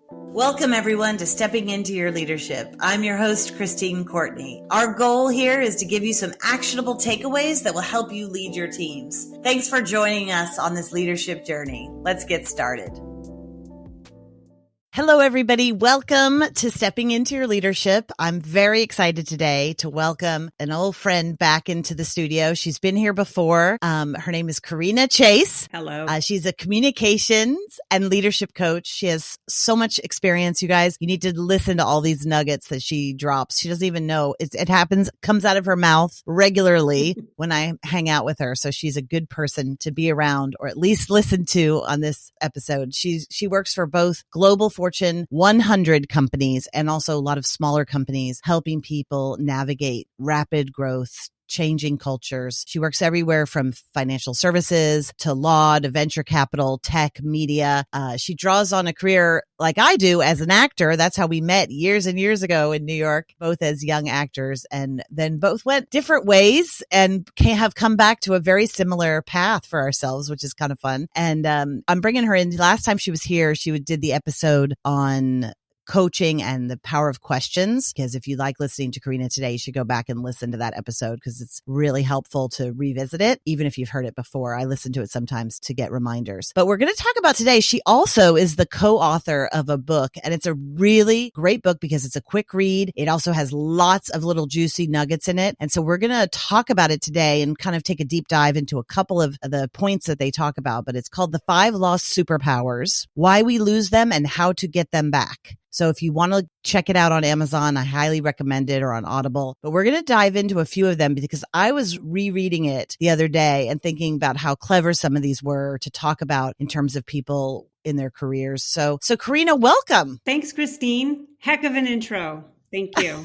Welcome, everyone, to Stepping Into Your Leadership. I'm your host, Christine Courtney. Our goal here is to give you some actionable takeaways that will help you lead your teams. Thanks for joining us on this leadership journey. Let's get started. Hello, everybody. Welcome to Stepping Into Your Leadership. I'm very excited today to welcome an old friend back into the studio. She's been here before. Her name is Corena Chase. Hello. She's a communications and leadership coach. She has so much experience, you guys. You need to listen to all these nuggets that she drops. She doesn't even know. It happens, comes out of her mouth regularly when I hang out with her. So she's a good person to be around or at least listen to on this episode. She works for both global Fortune 100 companies and also a lot of smaller companies, helping people navigate rapid growth, changing cultures. She works everywhere from financial services to law to venture capital, tech, media. She draws on a career like I do as an actor. That's how we met years and years ago in New York, both as young actors, and then both went different ways and have come back to a very similar path for ourselves, which is kind of fun. And I'm bringing her in. Last time she was here, she did the episode on coaching and the power of questions, because if you like listening to Corena today, you should go back and listen to that episode because it's really helpful to revisit it, even if you've heard it before. I listen to it sometimes to get reminders. But we're going to talk about today. She also is the co-author of a book, and it's a really great book because it's a quick read. It also has lots of little juicy nuggets in it. And so we're going to talk about it today and kind of take a deep dive into a couple of the points that they talk about. But it's called the Five Lost Superpowers, Why We Lose Them and How to Get Them Back. So if you want to check it out on Amazon, I highly recommend it, or on Audible. But we're going to dive into a few of them because I was rereading it the other day and thinking about how clever some of these were to talk about in terms of people in their careers. So Corena, welcome. Thanks, Christine. Heck of an intro. Thank you.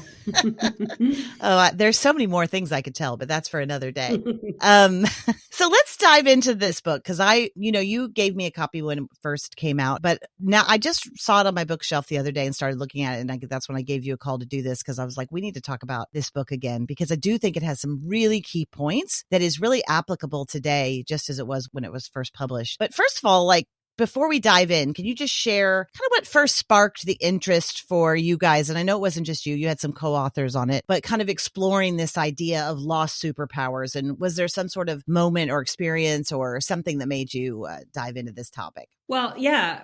There's so many more things I could tell, but that's for another day. So let's dive into this book because you gave me a copy when it first came out, but now I just saw it on my bookshelf the other day and started looking at it. And that's when I gave you a call to do this because I was like, we need to talk about this book again because I do think it has some really key points that is really applicable today, just as it was when it was first published. But first of all, before we dive in, can you just share kind of what first sparked the interest for you guys? And I know it wasn't just you had some co-authors on it, but kind of exploring this idea of lost superpowers. And was there some sort of moment or experience or something that made you dive into this topic? Well, yeah,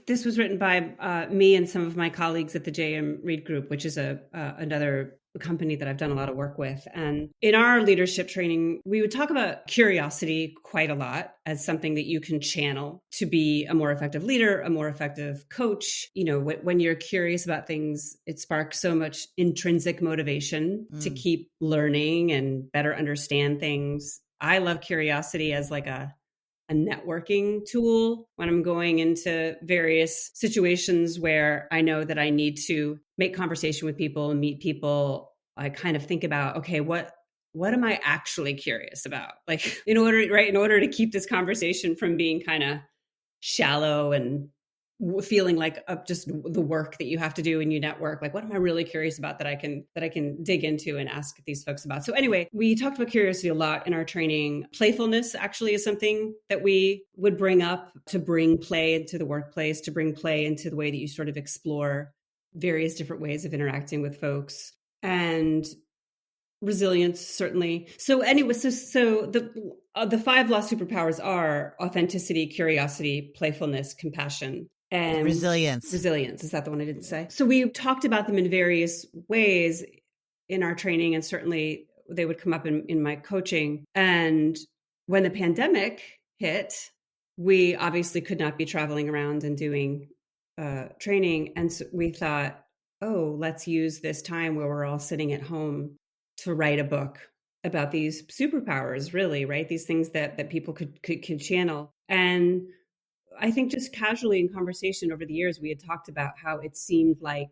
this was written by me and some of my colleagues at the JM Read Group, which is another company that I've done a lot of work with. And in our leadership training, we would talk about curiosity quite a lot as something that you can channel to be a more effective leader, a more effective coach. You know, when you're curious about things, it sparks so much intrinsic motivation to keep learning and better understand things. I love curiosity as like a networking tool when I'm going into various situations where I know that I need to make conversation with people and meet people. I kind of think about, okay, what am I actually curious about? Like in order to keep this conversation from being kind of shallow and feeling like just the work that you have to do in your network. Like, what am I really curious about that I can dig into and ask these folks about? So anyway, we talked about curiosity a lot in our training. Playfulness actually is something that we would bring up to bring play into the workplace, to bring play into the way that you sort of explore various different ways of interacting with folks, and resilience, certainly. So anyway, so the five lost superpowers are authenticity, curiosity, playfulness, compassion, and resilience. Is that the one I didn't say? So we talked about them in various ways in our training, and certainly they would come up in my coaching. And when the pandemic hit, we obviously could not be traveling around and doing training. And so we thought, oh, let's use this time where we're all sitting at home to write a book about these superpowers, really, right? These things that people could channel. And I think just casually in conversation over the years, we had talked about how it seemed like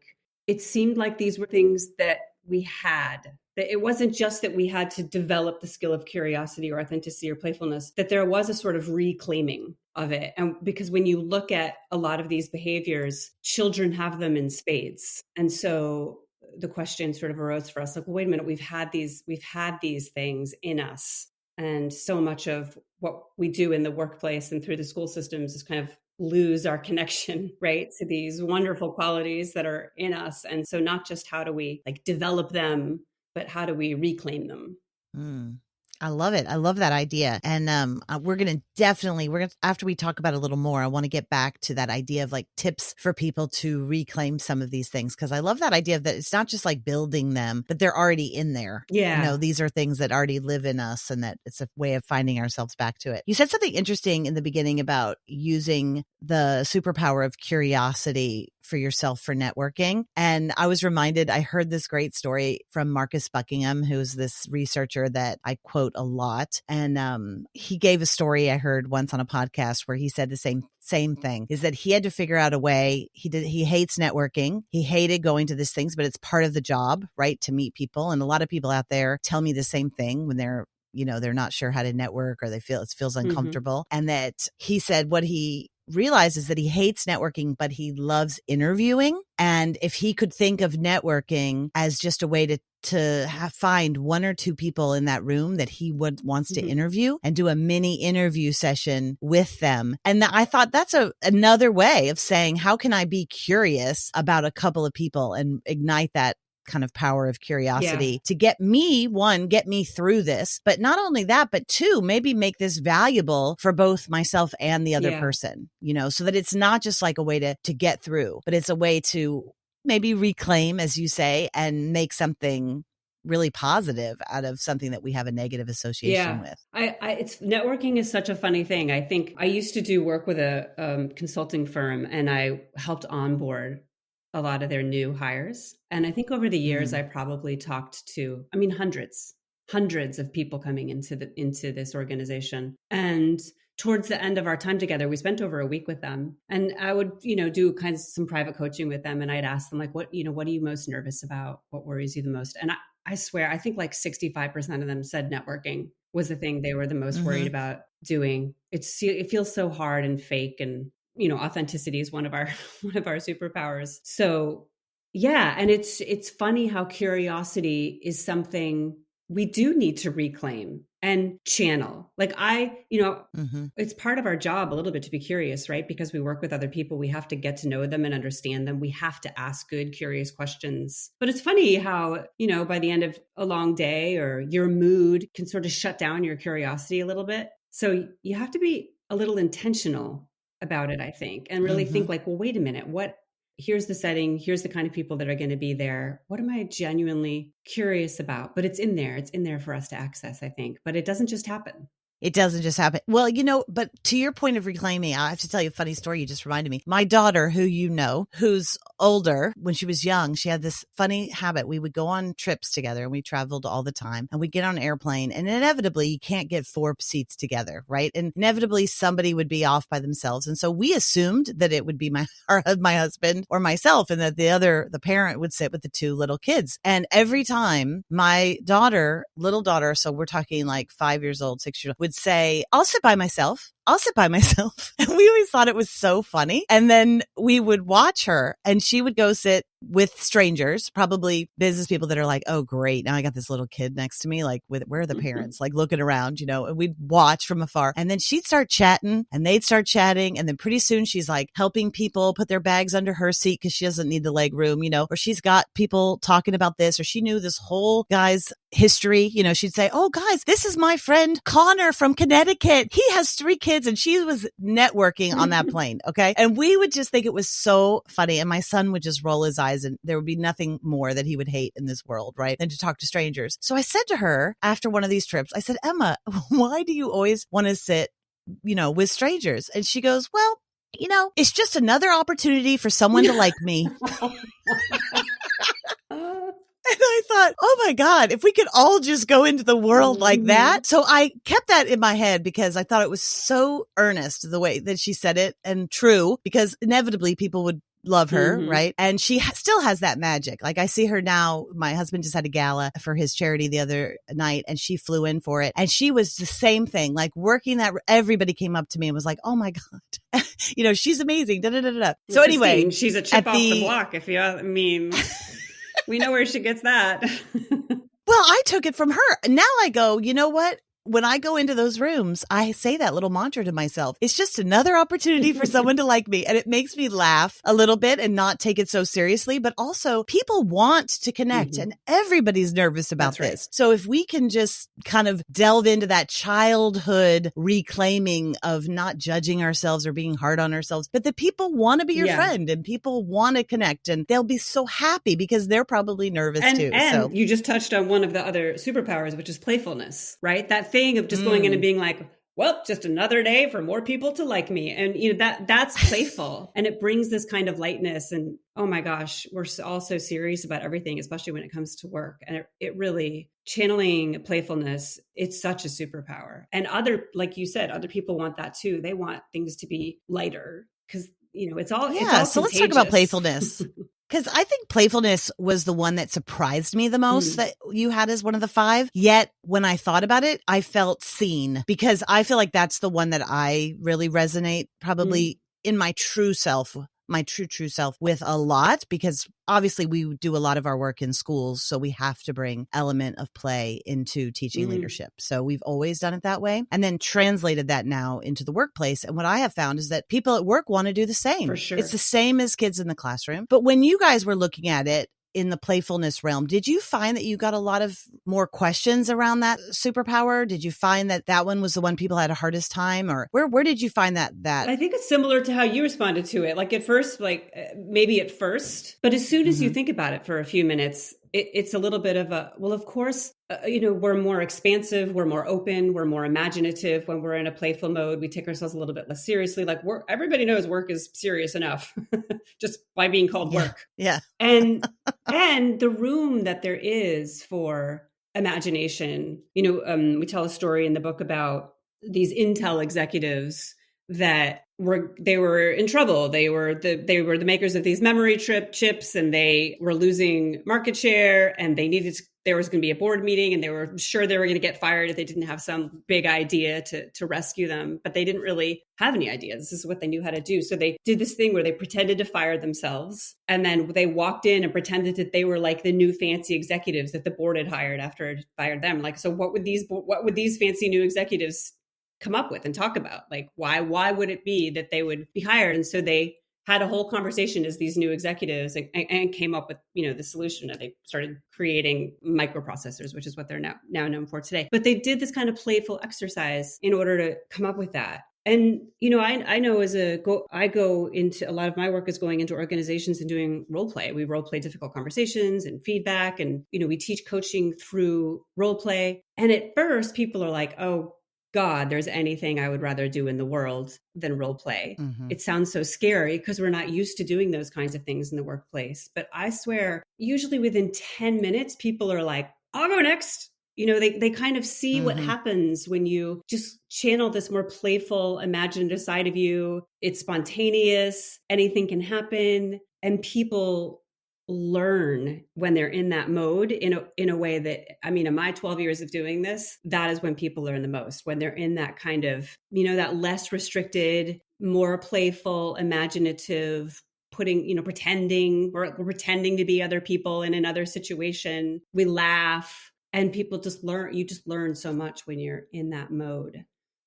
these were things that we had, that it wasn't just that we had to develop the skill of curiosity or authenticity or playfulness, that there was a sort of reclaiming of it. And because when you look at a lot of these behaviors, children have them in spades. And so the question sort of arose for us, like, well, wait a minute, we've had these things in us. And so much of what we do in the workplace and through the school systems is kind of lose our connection, right, to these wonderful qualities that are in us. And so not just how do we like develop them, but how do we reclaim them? Mm. I love it. I love that idea. And we're going to after we talk about it a little more, I want to get back to that idea of like tips for people to reclaim some of these things. Cause I love that idea of that it's not just like building them, but they're already in there. Yeah. These are things that already live in us and that it's a way of finding ourselves back to it. You said something interesting in the beginning about using the superpower of curiosity for yourself for networking. And I was reminded, I heard this great story from Marcus Buckingham, who's this researcher that I quote a lot. And he gave a story I heard once on a podcast where he said the same thing, is that he had to figure out a way. He hates networking. He hated going to these things, but it's part of the job, right? To meet people. And a lot of people out there tell me the same thing when they're not sure how to network or it feels uncomfortable. And that he said what he realizes that he hates networking, but he loves interviewing. And if he could think of networking as just a way to find one or two people in that room that he wants to interview and do a mini interview session with them. And I thought that's another way of saying, how can I be curious about a couple of people and ignite that kind of power of curiosity to get me through this, but not only that, but two, maybe make this valuable for both myself and the other person, so that it's not just like a way to get through, but it's a way to maybe reclaim, as you say, and make something really positive out of something that we have a negative association with. It's networking is such a funny thing. I think I used to do work with a consulting firm, and I helped onboard a lot of their new hires. And I think over the years, I probably talked to, hundreds of people coming into this organization. And towards the end of our time together, we spent over a week with them. And I would, do kind of some private coaching with them. And I'd ask them like, what are you most nervous about? What worries you the most? And I swear, I think like 65% of them said networking was the thing they were the most worried about doing. It feels so hard and fake, and authenticity is one of our superpowers. So yeah. And it's funny how curiosity is something we do need to reclaim and channel. Like it's part of our job a little bit to be curious, right? Because we work with other people, we have to get to know them and understand them. We have to ask good, curious questions. But it's funny how, by the end of a long day or your mood can sort of shut down your curiosity a little bit. So you have to be a little intentional about it, I think, and really think like, well, wait a minute, here's the setting, here's the kind of people that are going to be there. What am I genuinely curious about? But it's in there for us to access, I think, but it doesn't just happen. It doesn't just happen. Well, but to your point of reclaiming, I have to tell you a funny story. You just reminded me. My daughter, who's older, when she was young, she had this funny habit. We would go on trips together and we traveled all the time, and we'd get on an airplane, and inevitably you can't get 4 seats together, right? And inevitably somebody would be off by themselves. And so we assumed that it would be my husband or myself, and that the parent would sit with the 2 little kids. And every time my little daughter, so we're talking like 5 years old, 6 years old, would say, I'll sit by myself. And we always thought it was so funny. And then we would watch her, and she would go sit with strangers, probably business people that are like, oh, great. Now I got this little kid next to me. Like, where are the parents? Like looking around, and we'd watch from afar. And then she'd start chatting, and they'd start chatting. And then pretty soon she's like helping people put their bags under her seat because she doesn't need the leg room, or she's got people talking about this, or she knew this whole guy's history. She'd say, oh, guys, this is my friend Connor from Connecticut. He has 3 kids. And she was networking on that plane. Okay. And we would just think it was so funny. And my son would just roll his eyes, and there would be nothing more that he would hate in this world, right? Than to talk to strangers. So I said to her after one of these trips, I said, Emma, why do you always want to sit, with strangers? And she goes, well, it's just another opportunity for someone to like me. And I thought, oh my God, if we could all just go into the world like that. So I kept that in my head because I thought it was so earnest the way that she said it, and true, because inevitably people would love her, right? And she still has that magic. Like I see her now. My husband just had a gala for his charity the other night, and she flew in for it. And she was the same thing, like working that. Everybody came up to me and was like, oh my God, she's amazing. Da, da, da, da. So anyway, she's a chip off the block. We know where she gets that. Well, I took it from her. Now I go, you know what? when I go into those rooms, I say that little mantra to myself. It's just another opportunity for someone to like me. And it makes me laugh a little bit and not take it so seriously. But also people want to connect and everybody's nervous about this. So if we can just kind of delve into that childhood reclaiming of not judging ourselves or being hard on ourselves, but the people want to be your friend and people want to connect and they'll be so happy because they're probably nervous too. And you just touched on one of the other superpowers, which is playfulness, right? That thing of just going in and being like, well, just another day for more people to like me. And that's playful. And it brings this kind of lightness. And oh my gosh, we're all so serious about everything, especially when it comes to work. And it really, channeling playfulness, it's such a superpower. And like you said, other people want that too. They want things to be lighter because, it's all so let's talk about playfulness. Because I think playfulness was the one that surprised me the most that you had as one of the 5. Yet when I thought about it, I felt seen because I feel like that's the one that I really resonate probably in my true self, my true self with a lot, because obviously we do a lot of our work in schools. So we have to bring element of play into teaching leadership. So we've always done it that way and then translated that now into the workplace. And what I have found is that people at work want to do the same. For sure. It's the same as kids in the classroom. But when you guys were looking at it, in the playfulness realm, did you find that you got a lot of more questions around that superpower? Did you find that that one was the one people had a hardest time, or where did you find that? I think it's similar to how you responded to it. Like at first, maybe at first, but as soon as you think about it for a few minutes, it's a little bit of well, of course, we're more expansive, we're more open, we're more imaginative. When we're in a playful mode, we take ourselves a little bit less seriously. Like everybody knows work is serious enough just by being called work. Yeah. And the room that there is for imagination, we tell a story in the book about these Intel executives that they were in trouble. They were the makers of these memory chips, and they were losing market share, and there was going to be a board meeting, and they were sure they were going to get fired if they didn't have some big idea to rescue them. But they didn't really have any ideas. This is what they knew how to do. So they did this thing where they pretended to fire themselves, and then they walked in and pretended that they were like the new fancy executives that the board had hired after it fired them. Like, so what would these fancy new executives come up with and talk about? Like, why would it be that they would be hired? And so they had a whole conversation as these new executives and came up with, the solution. And they started creating microprocessors, which is what they're now known for today. But they did this kind of playful exercise in order to come up with that. And, I know I go into a lot of my work is going into organizations and doing role play. We role play difficult conversations and feedback. And, we teach coaching through role play. And at first people are like, oh, God, there's anything I would rather do in the world than role play. It sounds so scary because we're not used to doing those kinds of things in the workplace. But I swear, usually within 10 minutes, people are like, I'll go next. They kind of see what happens when you just channel this more playful, imaginative side of you. It's spontaneous. Anything can happen. And people learn when they're in that mode in a way that, in my 12 years of doing this, that is when people learn the most, when they're in that kind of, that less restricted, more playful, imaginative, pretending, we're pretending to be other people in another situation. We laugh and people you just learn so much when you're in that mode.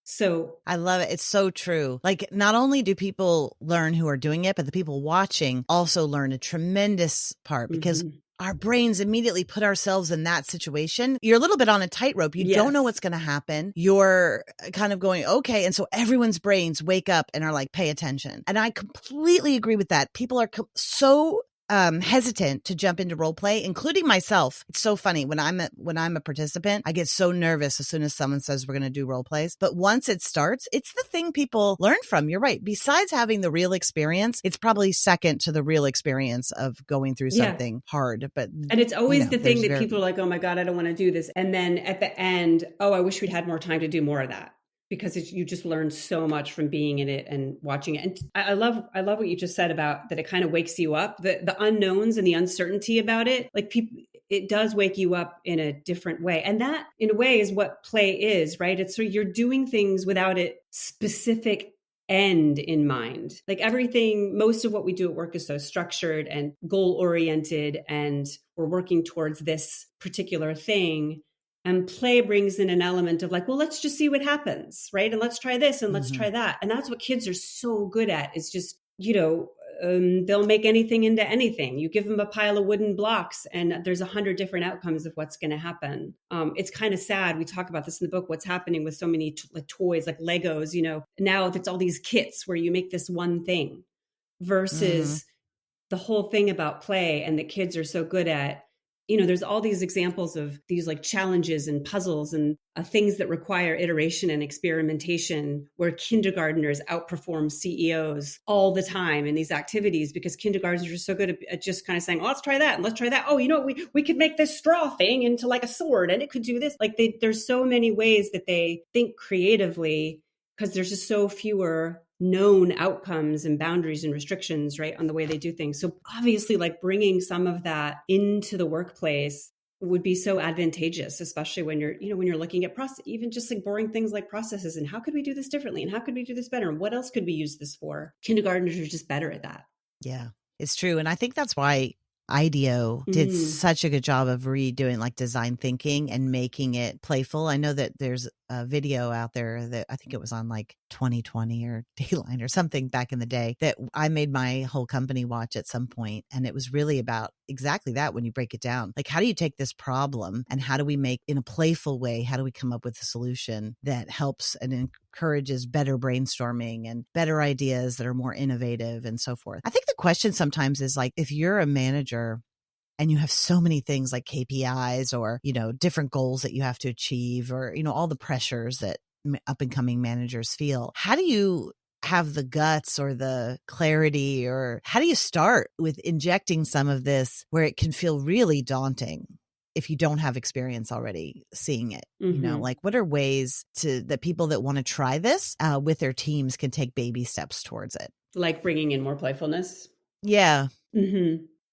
So I love it. It's so true. Like, not only do people learn who are doing it, but the people watching also learn a tremendous part because our brains immediately put ourselves in that situation. You're a little bit on a tightrope. You don't know what's going to happen. You're kind of going, okay. And so everyone's brains wake up and are like, pay attention. And I completely agree with that. People are so hesitant to jump into role play, including myself. It's so funny when I'm a participant, I get so nervous as soon as someone says we're going to do role plays. But once it starts, it's the thing people learn from. You're right. Besides having the real experience, it's probably second to the real experience of going through something hard. And it's always the thing that people are like, oh my God, I don't want to do this. And then at the end, oh, I wish we'd had more time to do more of that. Because you just learn so much from being in it and watching it. And I love what you just said about that. It kind of wakes you up, the unknowns and the uncertainty about it. Like it does wake you up in a different way. And that in a way is what play is, right? It's so you're doing things without a specific end in mind. Like most of what we do at work is so structured and goal oriented, and we're working towards this particular thing. And play brings in an element of like, well, let's just see what happens, right? And let's try this and let's try that. And that's what kids are so good at, is just, they'll make anything into anything. You give them a pile of wooden blocks and there's 100 different outcomes of what's going to happen. It's kind of sad. We talk about this in the book, what's happening with so many toys like Legos, now it's all these kits where you make this one thing versus the whole thing about play, and that kids are so good at. There's all these examples of these like challenges and puzzles and things that require iteration and experimentation, where kindergartners outperform CEOs all the time in these activities, because kindergartners are so good at just kind of saying, oh, let's try that and let's try that. Oh, we could make this straw thing into like a sword and it could do this. Like there's so many ways that they think creatively, because there's just so fewer known outcomes and boundaries and restrictions, right, on the way they do things. So obviously, like bringing some of that into the workplace would be so advantageous, especially when you're looking at process, even just like boring things like processes and how could we do this differently and how could we do this better and what else could we use this for? Kindergartners are just better at that. Yeah, it's true. And I think that's why IDEO did such a good job of redoing like design thinking and making it playful. I know that there's a video out there that I think it was on like 2020 or Dayline or something back in the day that I made my whole company watch at some point. And it was really about exactly that when you break it down. Like, how do you take this problem and how do we make, in a playful way, how do we come up with a solution that helps and encourages better brainstorming and better ideas that are more innovative and so forth. I think the question sometimes is like, if you're a manager and you have so many things like KPIs or, different goals that you have to achieve or, all the pressures that up and coming managers feel, how do you have the guts or the clarity, or how do you start with injecting some of this where it can feel really daunting if you don't have experience already seeing it? Like what are ways that people that want to try this with their teams can take baby steps towards it? Like bringing in more playfulness. Yeah.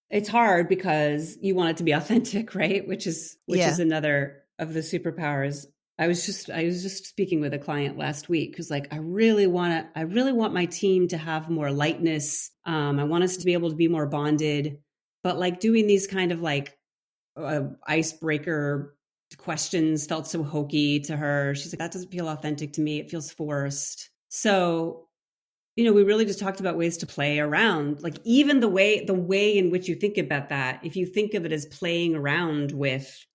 It's hard because you want it to be authentic, right? Which is another of the superpowers. I was just speaking with a client last week who's like, I really want my team to have more lightness. I want us to be able to be more bonded, but like doing these kind of like icebreaker questions felt so hokey to her. She's like, that doesn't feel authentic to me. It feels forced. So, we really just talked about ways to play around, like even the way in which you think about that. If you think of it as playing around with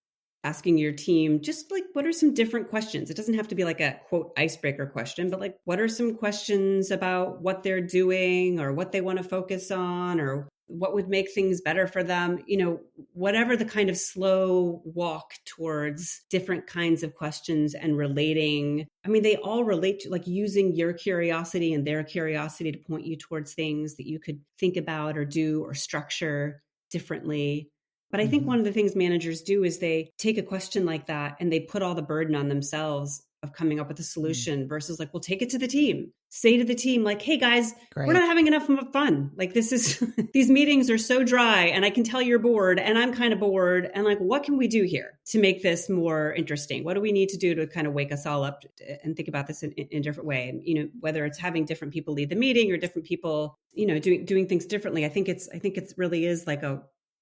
asking your team, just like, what are some different questions? It doesn't have to be like a quote icebreaker question, but like, what are some questions about what they're doing or what they want to focus on or what would make things better for them? Whatever the kind of slow walk towards different kinds of questions and relating. I mean, they all relate to like using your curiosity and their curiosity to point you towards things that you could think about or do or structure differently. But I think one of the things managers do is they take a question like that and they put all the burden on themselves of coming up with a solution versus like, we'll take it to the team. Say to the team, like, hey guys, we're not having enough fun. Like these meetings are so dry and I can tell you're bored and I'm kind of bored. And like, what can we do here to make this more interesting? What do we need to do to kind of wake us all up and think about this in a different way? And, whether it's having different people lead the meeting or different people, doing things differently. I think it's really is like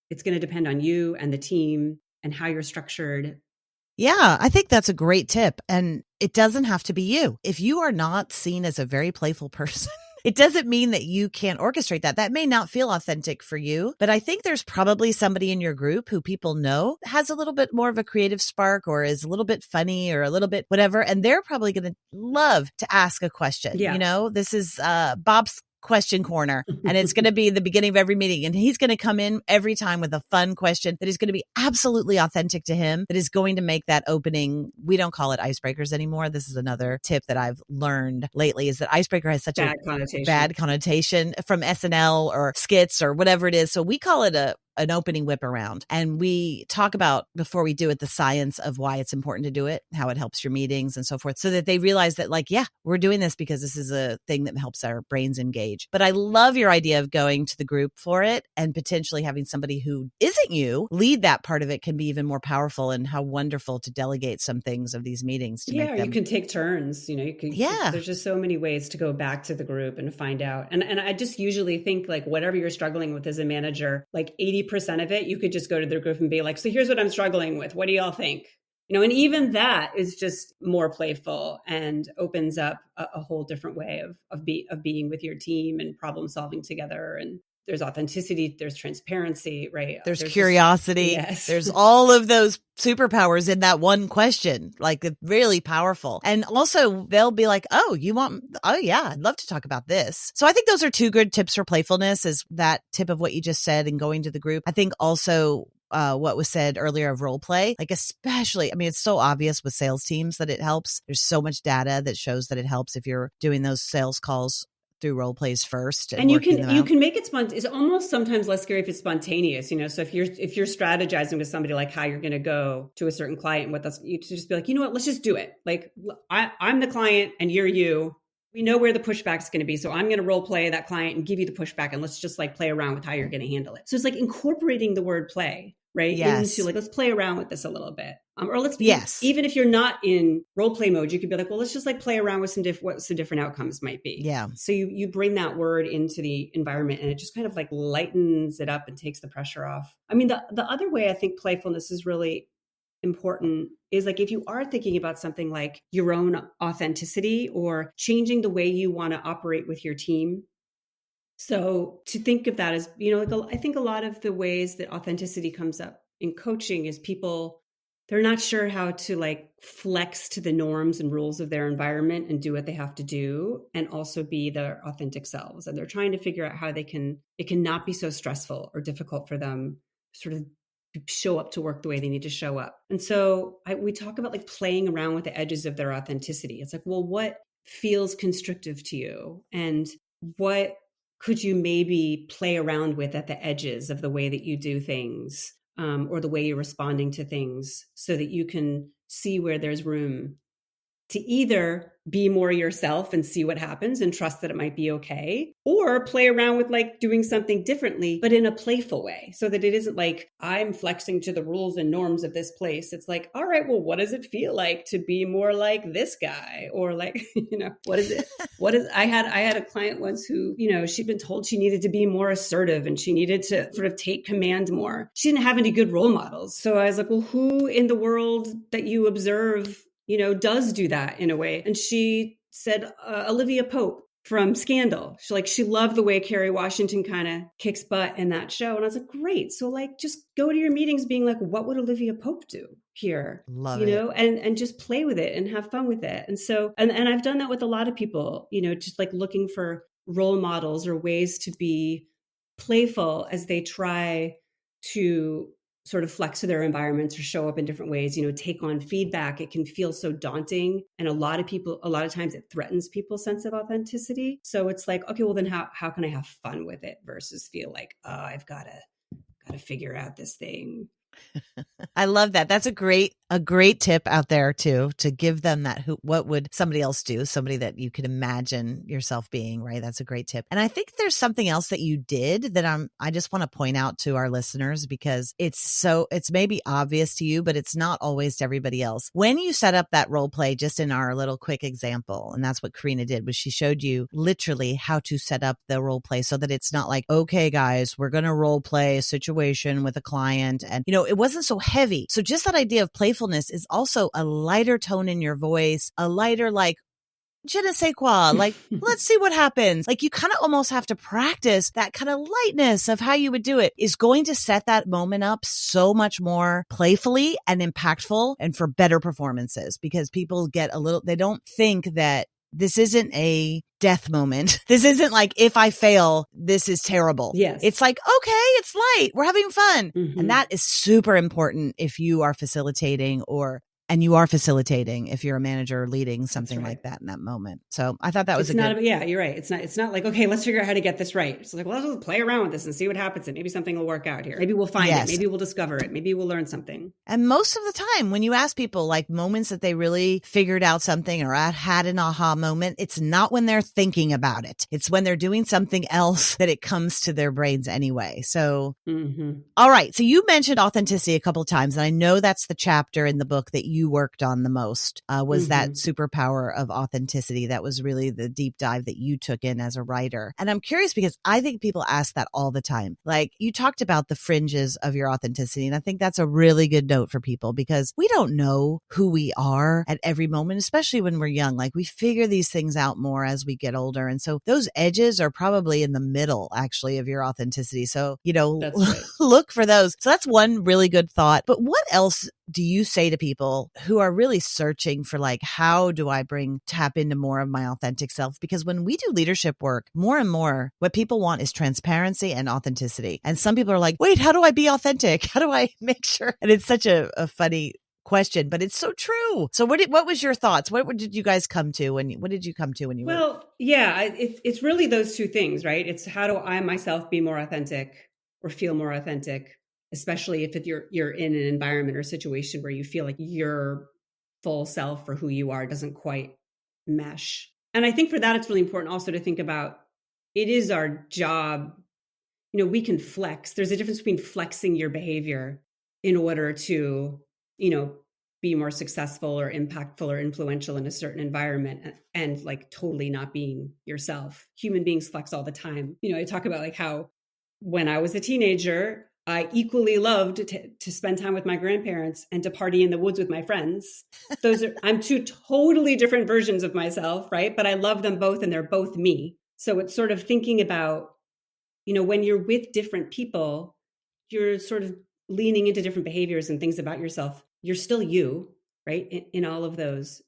it's going to depend on you and the team and how you're structured. Yeah, I think that's a great tip. And it doesn't have to be you. If you are not seen as a very playful person, it doesn't mean that you can't orchestrate that. That may not feel authentic for you, but I think there's probably somebody in your group who people know has a little bit more of a creative spark or is a little bit funny or a little bit whatever. And they're probably going to love to ask a question. Yeah. This is Bob's question corner, and it's going to be the beginning of every meeting, and he's going to come in every time with a fun question that is going to be absolutely authentic to him, that is going to make that opening. We don't call it icebreakers anymore. This is another tip that I've learned lately, is that icebreaker has such a bad connotation from SNL or skits or whatever it is. So we call it an opening whip around. And we talk about, before we do it, the science of why it's important to do it, how it helps your meetings and so forth, so that they realize that like, yeah, we're doing this because this is a thing that helps our brains engage. But I love your idea of going to the group for it and potentially having somebody who isn't you lead that part of it can be even more powerful, and how wonderful to delegate some things of these meetings to make them. You can take turns, there's just so many ways to go back to the group and find out. And I just usually think like whatever you're struggling with as a manager, like 80% of it, you could just go to the group and be like, so here's what I'm struggling with. What do y'all think? And even that is just more playful and opens up a whole different way of being with your team and problem solving together. And there's authenticity, there's transparency, right? There's curiosity. Yes. There's all of those superpowers in that one question, like really powerful. And also they'll be like, oh yeah, I'd love to talk about this. So I think those are two good tips for playfulness, is that tip of what you just said and going to the group. I think also what was said earlier of role play, like especially, I mean, it's so obvious with sales teams that it helps. There's so much data that shows that it helps if you're doing those sales calls through role plays first. And you can make it spontaneous. It's almost sometimes less scary if it's spontaneous, so if you're strategizing with somebody, like how you're going to go to a certain client with us, you just be like, you know what, let's just do it. Like I'm the client and you're you. We know where the pushback is going to be. So I'm going to role play that client and give you the pushback, and let's just like play around with how you're going to handle it. So it's like incorporating the word play, right? Yes. Into like, let's play around with this a little bit. Or yes. Even if you're not in role play mode, you could be like, well, let's just like play around with what some different outcomes might be. Yeah. So you bring that word into the environment, and it just kind of like lightens it up and takes the pressure off. I mean, the other way I think playfulness is really important is like, if you are thinking about something like your own authenticity or changing the way you want to operate with your team. So to think of that as, like I think a lot of the ways that authenticity comes up in coaching is people, they're not sure how to like flex to the norms and rules of their environment and do what they have to do and also be their authentic selves. And they're trying to figure out how it can not be so stressful or difficult for them sort of show up to work the way they need to show up. And so we talk about like playing around with the edges of their authenticity. It's like, well, what feels constrictive to you? And what could you maybe play around with at the edges of the way that you do things, or the way you're responding to things, so that you can see where there's room to either be more yourself and see what happens and trust that it might be okay, or play around with like doing something differently, but in a playful way, so that it isn't like I'm flexing to the rules and norms of this place. It's like, all right, well, what does it feel like to be more like this guy? Or like, what is it? I had a client once who, she'd been told she needed to be more assertive and she needed to sort of take command more. She didn't have any good role models. So I was like, well, who in the world that you observe does do that in a way? And she said, Olivia Pope from Scandal. She loved the way Kerry Washington kind of kicks butt in that show. And I was like, great. So like, just go to your meetings being like, what would Olivia Pope do here? Love it. And just play with it and have fun with it. And so, and I've done that with a lot of people, just like looking for role models or ways to be playful as they try to sort of flex to their environments or show up in different ways, take on feedback. It can feel so daunting. And a lot of times it threatens people's sense of authenticity. So it's like, okay, well then how can I have fun with it versus feel like, oh, I've got to figure out this thing. I love that. That's a great tip out there too, to give them that, what would somebody else do? Somebody that you could imagine yourself being, right? That's a great tip. And I think there's something else that you did that I just want to point out to our listeners, because it's maybe obvious to you, but it's not always to everybody else. When you set up that role play, just in our little quick example, and that's what Corena did, was she showed you literally how to set up the role play so that it's not like, okay, guys, we're going to role play a situation with a client. And, it wasn't so heavy. So just that idea of playfulness is also a lighter tone in your voice, a lighter, like, je ne sais quoi, like, let's see what happens. Like, you kind of almost have to practice that kind of lightness of how you would do it is going to set that moment up so much more playfully and impactful and for better performances, because people get they don't think that this isn't a death moment. This isn't like, if I fail, this is terrible. Yes. It's like, okay, it's light. We're having fun. Mm-hmm. And that is super important if you are facilitating and you are facilitating if you're a manager leading something like that in that moment. So I thought that was yeah, you're right. It's not like, okay, let's figure out how to get this right. It's like, well, let's just play around with this and see what happens. And maybe something will work out here. Maybe we'll find it. Maybe we'll discover it. Maybe we'll learn something. And most of the time when you ask people like moments that they really figured out something or had an aha moment, it's not when they're thinking about it. It's when they're doing something else that it comes to their brains anyway. So, All right. So you mentioned authenticity a couple of times, and I know that's the chapter in the book that you worked on the most was that Mm-hmm. superpower of authenticity. That was really the deep dive that you took in as a writer. And I'm curious because I think people ask that all the time. Like you talked about the fringes of your authenticity. And I think that's a really good note for people because we don't know who we are at every moment, especially when we're young. Like we figure these things out more as we get older. And so those edges are probably in the middle actually of your authenticity. So, That's right. look for those. So that's one really good thought. But what else do you say to people who are really searching for like, how do I tap into more of my authentic self? Because when we do leadership work, more and more, what people want is transparency and authenticity. And some people are like, wait, how do I be authentic? How do I make sure? And it's such a funny question, but it's so true. So what was your thoughts? What did you guys come to what did you come to when you were? Well, yeah, it's really those two things, right? It's how do I myself be more authentic or feel more authentic, especially if you're in an environment or situation where you feel like your full self or who you are doesn't quite mesh. And I think for that, it's really important also to think about it is our job. We can flex. There's a difference between flexing your behavior in order to, be more successful or impactful or influential in a certain environment and like totally not being yourself. Human beings flex all the time. I talk about like how when I was a teenager, I equally loved to spend time with my grandparents and to party in the woods with my friends. I'm two totally different versions of myself, right? But I love them both and they're both me. So it's sort of thinking about, when you're with different people, you're sort of leaning into different behaviors and things about yourself. You're still you, right? In all of those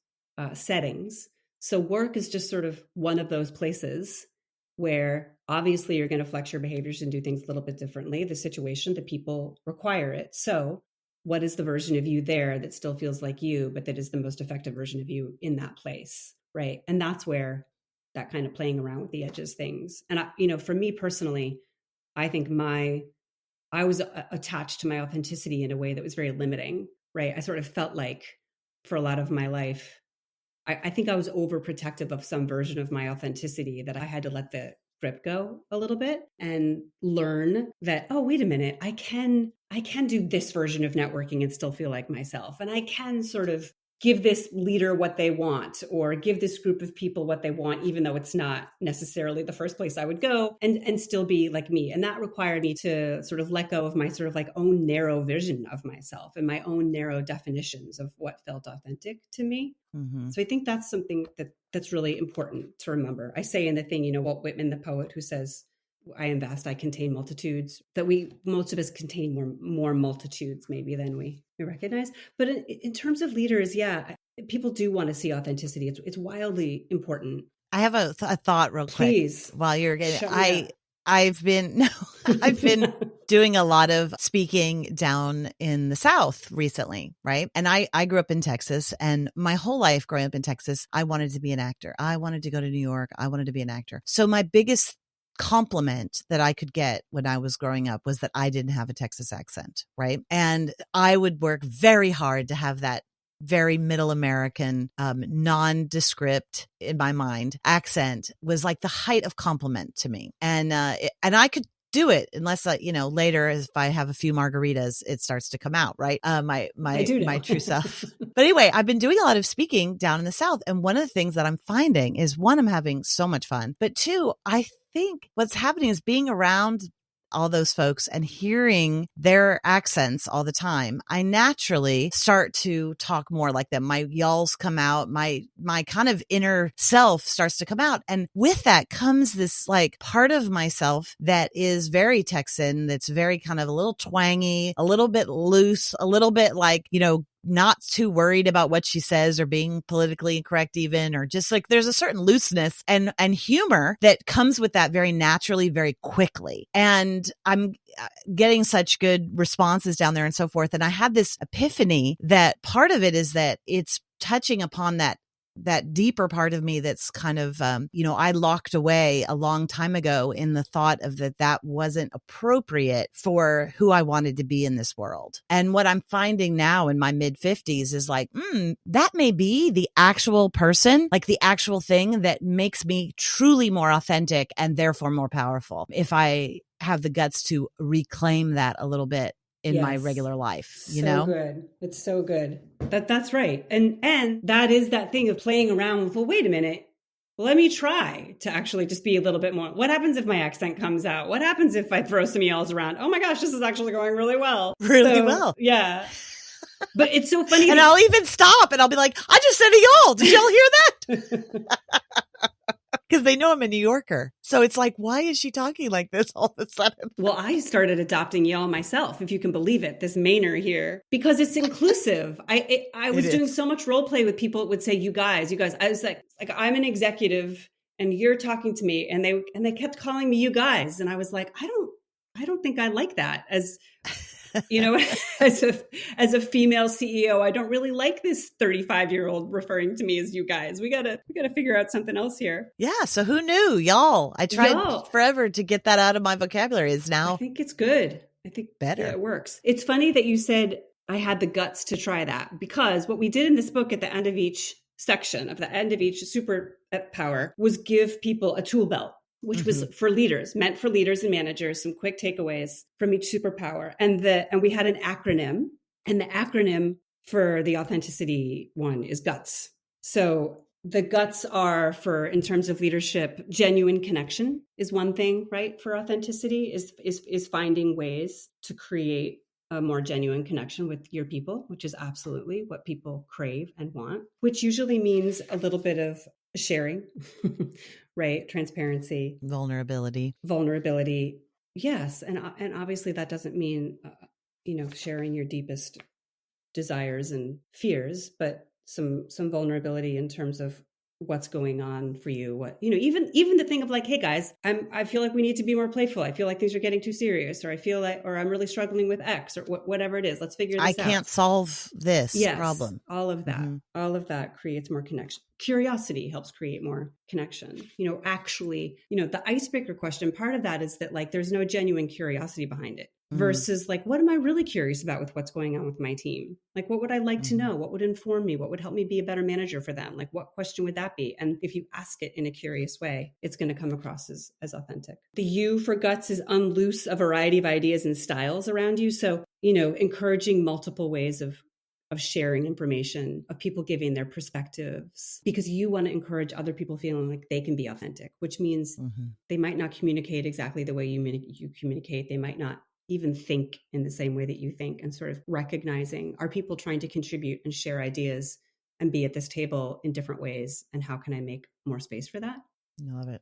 settings. So work is just sort of one of those places where obviously you're going to flex your behaviors and do things a little bit differently. The situation, the people require it. So what is the version of you there that still feels like you, but that is the most effective version of you in that place, right? And that's where that kind of playing around with the edges things. And for me personally, I think I was attached to my authenticity in a way that was very limiting, right? I sort of felt like for a lot of my life, I think I was overprotective of some version of my authenticity that I had to let the grip go a little bit and learn that, oh, wait a minute, I can do this version of networking and still feel like myself. And I can sort of give this leader what they want or give this group of people what they want, even though it's not necessarily the first place I would go and still be like me. And that required me to sort of let go of my sort of like own narrow vision of myself and my own narrow definitions of what felt authentic to me. Mm-hmm. So I think that's something that's really important to remember. I say in the thing, Walt Whitman, the poet who says, I am vast, I contain multitudes, that most of us contain more multitudes maybe than we recognize. But in terms of leaders, yeah, people do want to see authenticity. It's wildly important. I have a thought real quick. Please. While you're getting, I've been doing a lot of speaking down in the South recently, right? And I grew up in Texas, and my whole life growing up in Texas, I wanted to be an actor. I wanted to go to New York. I wanted to be an actor. So my biggest compliment that I could get when I was growing up was that I didn't have a Texas accent, right? And I would work very hard to have that very middle American, nondescript in my mind accent was like the height of compliment to me. And I could do it unless later if I have a few margaritas, it starts to come out, right? My true self. But anyway, I've been doing a lot of speaking down in the South. And one of the things that I'm finding is one, I'm having so much fun, but two, I think what's happening is being around all those folks and hearing their accents all the time, I naturally start to talk more like them. My y'alls come out, my kind of inner self starts to come out. And with that comes this like part of myself that is very Texan, that's very kind of a little twangy, a little bit loose, a little bit like, not too worried about what she says or being politically incorrect even, or just like there's a certain looseness and humor that comes with that very naturally, very quickly. And I'm getting such good responses down there and so forth. And I had this epiphany that part of it is that it's touching upon that deeper part of me that's kind of, I locked away a long time ago in the thought of that wasn't appropriate for who I wanted to be in this world. And what I'm finding now in my mid 50s is like, that may be the actual person, like the actual thing that makes me truly more authentic and therefore more powerful. If I have the guts to reclaim that a little bit in my regular life, you so know? good. It's so good. That's right. And that is that thing of playing around with, well, wait a minute. Let me try to actually just be a little bit more. What happens if my accent comes out? What happens if I throw some yells around? Oh my gosh, this is actually going really well. Really well. Yeah. But it's so funny. And I'll even stop and I'll be like, I just said a y'all. Did y'all hear that? Because they know I'm a New Yorker. So it's like, why is she talking like this all of a sudden? Well, I started adopting y'all myself, if you can believe it, this Mainer here, because it's inclusive. I was doing so much role play with people that would say, you guys. I was like I'm an executive and you're talking to me, and they kept calling me you guys. And I was like, I don't think I like that as you know, as a female CEO, I don't really like this 35-year-old referring to me as you guys. We gotta figure out something else here. Yeah. So who knew? Y'all. I tried forever to get that out of my vocabulary. Is now. I think it's good. I think better. Yeah, it works. It's funny that you said I had the guts to try that, because what we did in this book at the end of each section, of the end of each superpower, was give people a tool belt, which was for leaders, meant for leaders and managers, some quick takeaways from each superpower. And we had an acronym, and the acronym for the authenticity one is GUTS. So the GUTS are for, in terms of leadership, genuine connection is one thing, right? For authenticity is finding ways to create a more genuine connection with your people, which is absolutely what people crave and want, which usually means a little bit of sharing, right? Transparency, vulnerability. Yes. And obviously that doesn't mean, sharing your deepest desires and fears, but some vulnerability in terms of what's going on for you. Even the thing of like, hey guys, I feel like we need to be more playful. I feel like things are getting too serious, or I'm really struggling with X, or whatever it is. Let's figure this out. I can't solve this problem. All of that, all of that creates more connection. Curiosity helps create more connection. The icebreaker question, part of that is that like, there's no genuine curiosity behind it. Versus like, what am I really curious about with what's going on with my team? Like, what would I like to know? What would inform me? What would help me be a better manager for them? Like, what question would that be? And if you ask it in a curious way, it's going to come across as authentic. The U for guts is unloose a variety of ideas and styles around you. So, encouraging multiple ways of sharing information, of people giving their perspectives, because you want to encourage other people feeling like they can be authentic, which means they might not communicate exactly the way you communicate. They might not even think in the same way that you think, and sort of recognizing, are people trying to contribute and share ideas and be at this table in different ways? And how can I make more space for that? I love it.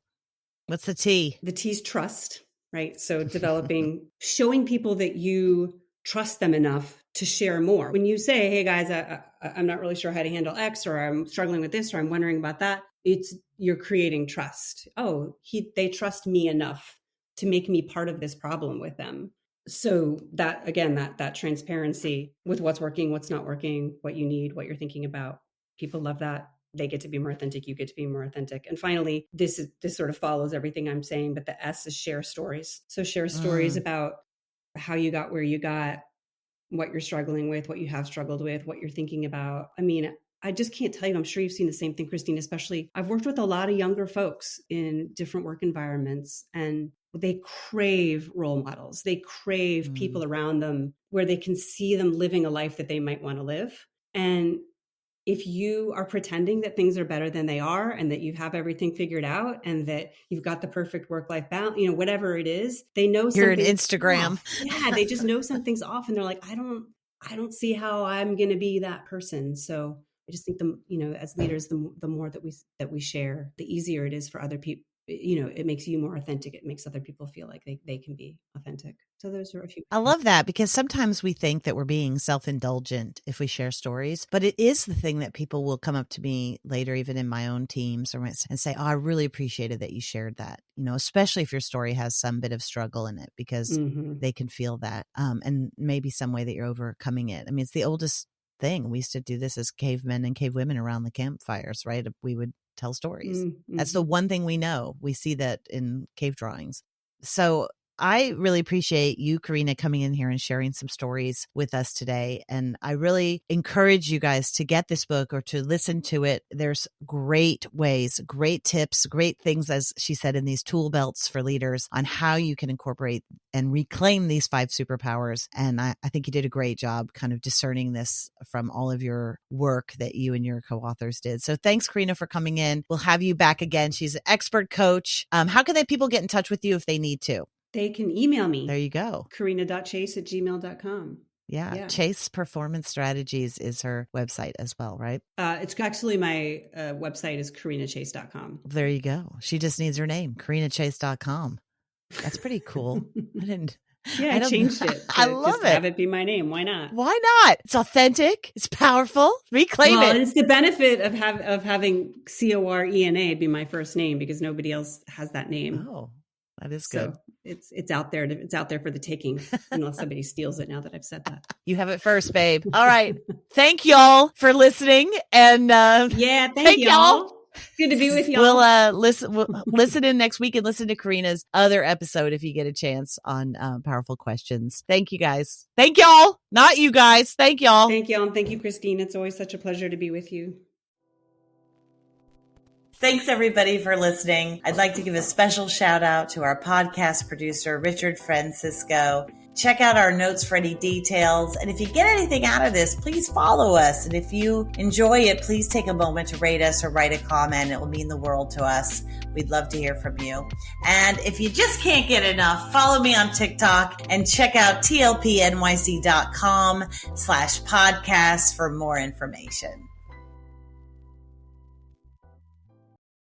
What's the T? The T's trust, right? So showing people that you trust them enough to share more. When you say, hey guys, I'm not really sure how to handle X, or I'm struggling with this, or I'm wondering about that, you're creating trust. Oh, they trust me enough to make me part of this problem with them. So that, again, that transparency with what's working, what's not working, what you need, what you're thinking about, people love that. They get to be more authentic. You get to be more authentic. And finally, this sort of follows everything I'm saying, but the S is share stories. So share stories about how you got where you got, what you're struggling with, what you have struggled with, what you're thinking about. I mean, I just can't tell you. I'm sure you've seen the same thing, Christine, especially I've worked with a lot of younger folks in different work environments, and they crave role models. They crave people around them where they can see them living a life that they might want to live. And if you are pretending that things are better than they are, and that you have everything figured out, and that you've got the perfect work-life balance, whatever it is, they know something. You're an Instagram. Off. Yeah, they just know something's off, and they're like, I don't see how I'm going to be that person. So I just think as leaders, the more that we share, the easier it is for other people. It makes you more authentic. It makes other people feel like they can be authentic. So those are a few. I love that, because sometimes we think that we're being self-indulgent if we share stories, but it is the thing that people will come up to me later, even in my own teams, and say, oh, I really appreciated that you shared that, especially if your story has some bit of struggle in it, because they can feel that, and maybe some way that you're overcoming it. I mean, it's the oldest thing. We used to do this as cavemen and cavewomen around the campfires, right? We would tell stories. That's the one thing we know. We see that in cave drawings. So I really appreciate you, Corena, coming in here and sharing some stories with us today. And I really encourage you guys to get this book or to listen to it. There's great ways, great tips, great things, as she said, in these tool belts for leaders on how you can incorporate and reclaim these 5 superpowers. And I think you did a great job kind of discerning this from all of your work that you and your co-authors did. So thanks, Corena, for coming in. We'll have you back again. She's an expert coach. How can people get in touch with you if they need to? They can email me. There you go. Corena.chase@gmail.com. Yeah. Chase Performance Strategies is her website as well, right? It's actually my website is corenachase.com. There you go. She just needs her name, corenachase.com. That's pretty cool. I changed it. I love it. Have it be my name. Why not? Why not? It's authentic. It's powerful. Reclaim it. It's the benefit of having Corena be my first name because nobody else has that name. Oh, that is good. So it's out there. It's out there for the taking unless somebody steals it now that I've said that. You have it first, babe. All right. Thank y'all for listening. And thank y'all. Good to be with y'all. We'll listen in next week and listen to Corena's other episode if you get a chance on Powerful Questions. Thank you guys. Thank y'all. Not you guys. Thank y'all. Thank y'all. And thank you, Christine. It's always such a pleasure to be with you. Thanks, everybody, for listening. I'd like to give a special shout out to our podcast producer, Richard Francisco. Check out our notes for any details. And if you get anything out of this, please follow us. And if you enjoy it, please take a moment to rate us or write a comment. It will mean the world to us. We'd love to hear from you. And if you just can't get enough, follow me on TikTok and check out tlpnyc.com/podcast for more information.